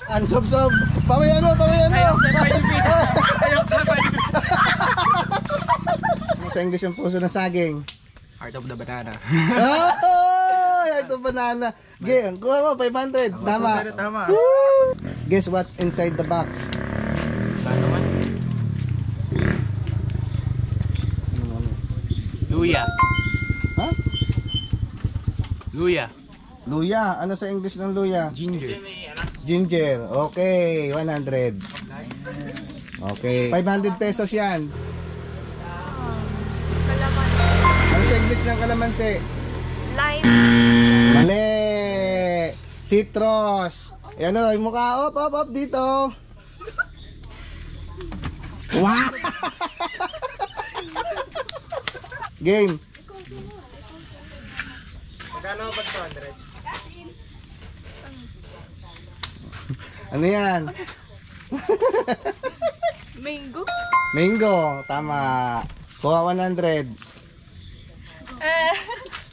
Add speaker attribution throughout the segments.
Speaker 1: Ansob-sob. Pamayano.
Speaker 2: Ayaw sa panipit.
Speaker 1: Sa English ang puso ng saging.
Speaker 2: Heart of the banana.
Speaker 1: Oh, heart of banana. Game, kuha mo 500. Tama.
Speaker 2: Tama.
Speaker 1: Guess what inside the box?
Speaker 2: Paano man? Luya.
Speaker 1: Ha?
Speaker 2: Luya.
Speaker 1: Luya. Ano sa English ng luya?
Speaker 2: Ginger.
Speaker 1: Ginger. Okay, 100. Okay. 500 pesos yan.
Speaker 3: Kalamansi.
Speaker 1: Ano sa English ng kalamansi?
Speaker 3: Lime.
Speaker 1: Mali. Citrus. Yan o, yung mukha. Op dito. Wow. Game.
Speaker 2: Magkano ba 200?
Speaker 1: Ano yan?
Speaker 3: Mango.
Speaker 1: Mango. Tama. Kuha 100.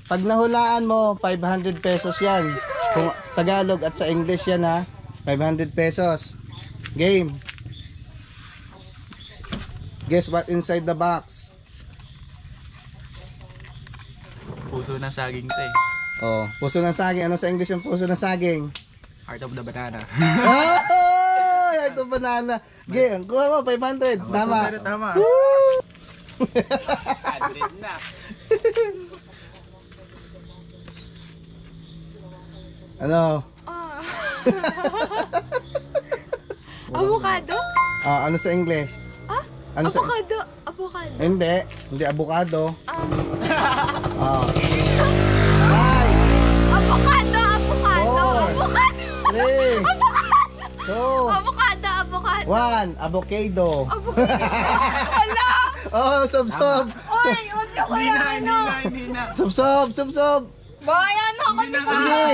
Speaker 1: Pag nahulaan mo, 500 pesos yan. Kung Tagalog at sa English yan ha. 500 pesos. Game. Guess what inside the box?
Speaker 2: Puso ng saging to eh.
Speaker 1: Oh, puso ng saging. Ano sa English ang puso ng saging?
Speaker 2: Heart of the banana.
Speaker 1: Oh, heart of banana. Game. Kuha mo 500. Tama.
Speaker 2: Tama. 100 na.
Speaker 1: Ano?
Speaker 3: Avocado?
Speaker 1: Ano sa English? Ano sa...
Speaker 3: Avocado.
Speaker 1: Hindi avocado.
Speaker 3: Avocado.
Speaker 1: 3 2
Speaker 3: Avocado.
Speaker 1: 1 avocado.
Speaker 3: Wala.
Speaker 1: Oh, sob.
Speaker 3: Oy, wag na kaya ano.
Speaker 2: Hindi na.
Speaker 1: Sob.
Speaker 3: Bayan ako ni
Speaker 1: Hindi.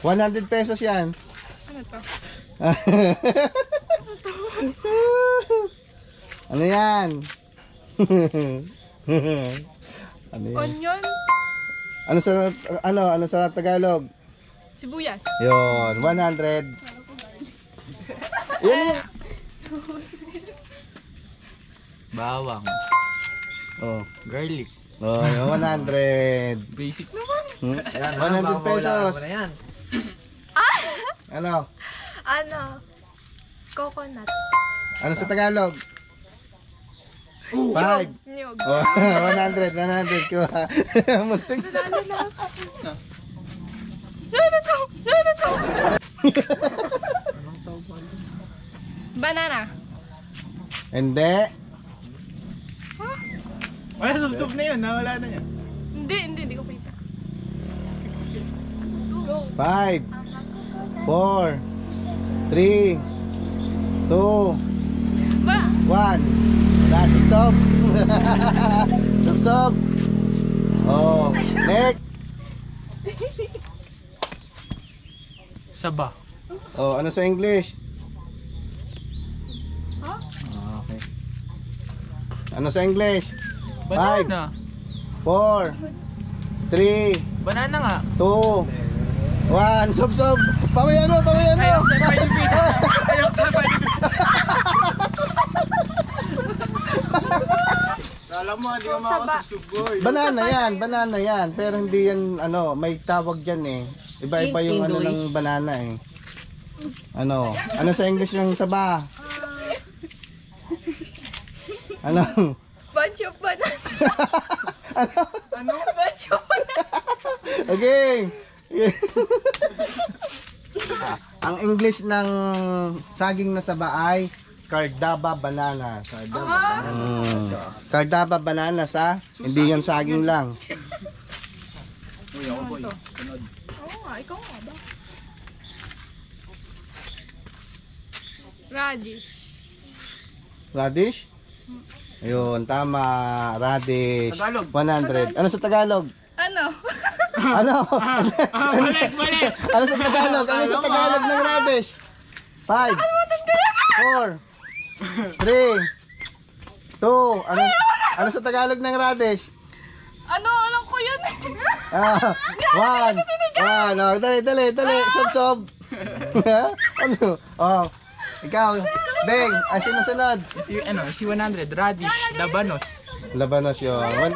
Speaker 1: 100 pesos yan.
Speaker 3: Ano to?
Speaker 1: Ano yan? Ano yan?
Speaker 3: Onion.
Speaker 1: Ano sa Tagalog?
Speaker 3: Sibuyas.
Speaker 1: Yun, 100. Yan.
Speaker 2: Bawang.
Speaker 1: Oh,
Speaker 2: Garlic.
Speaker 1: yung 100.
Speaker 2: Basic naman.
Speaker 1: 100 pesos. Ano?
Speaker 3: Coconut.
Speaker 1: Ano sa Tagalog? 5.
Speaker 3: Niyog.
Speaker 1: Oh, 100 kuha. Muntik.
Speaker 3: Banana.
Speaker 1: Hindi.
Speaker 2: Wala, sub na yun. Nawala na yan.
Speaker 3: Hindi ko kita.
Speaker 1: 5 4 3 2
Speaker 3: Ba?
Speaker 1: 1. Sob. Sob. Oh, next.
Speaker 2: Saba.
Speaker 1: Oh, ano sa English? Okay. Ano sa English?
Speaker 2: Banana.
Speaker 1: 4 3
Speaker 2: Banana nga.
Speaker 1: 2 1. Sob. Pamayano.
Speaker 2: Ayaw sa panipit. Alam mo, hindi ka makakasubsob.
Speaker 1: Banana yan. Pero hindi yan, may tawag dyan eh. Iba-iba yung ng banana eh. Ano sa English ng saba? Ano?
Speaker 3: Bunch of banana.
Speaker 2: Ano?
Speaker 3: Bunch of banana.
Speaker 1: Okay. Ang English ng saging na saba ay Cardaba bananas. Cardaba bananas ha? Hindi yan saging lang.
Speaker 2: Uy, ako boy.
Speaker 3: Oo nga, ikaw nga ba? Radish.
Speaker 1: Radish? Ayun, tama. Radish.
Speaker 2: Tagalog.
Speaker 1: 100. Ano sa Tagalog?
Speaker 3: Ano?
Speaker 2: Balik.
Speaker 1: Ano sa Tagalog? Ano sa Tagalog ng radish? 5 4 3 2 Ano sa Tagalog ng radish?
Speaker 3: Ano? Alam ko yun.
Speaker 1: Ah, one. Oh, dali. Sob. Ano? Oh, ikaw. Beng, sino sunod?
Speaker 2: Si 100, Radish, Labanos.
Speaker 1: Labanos yun.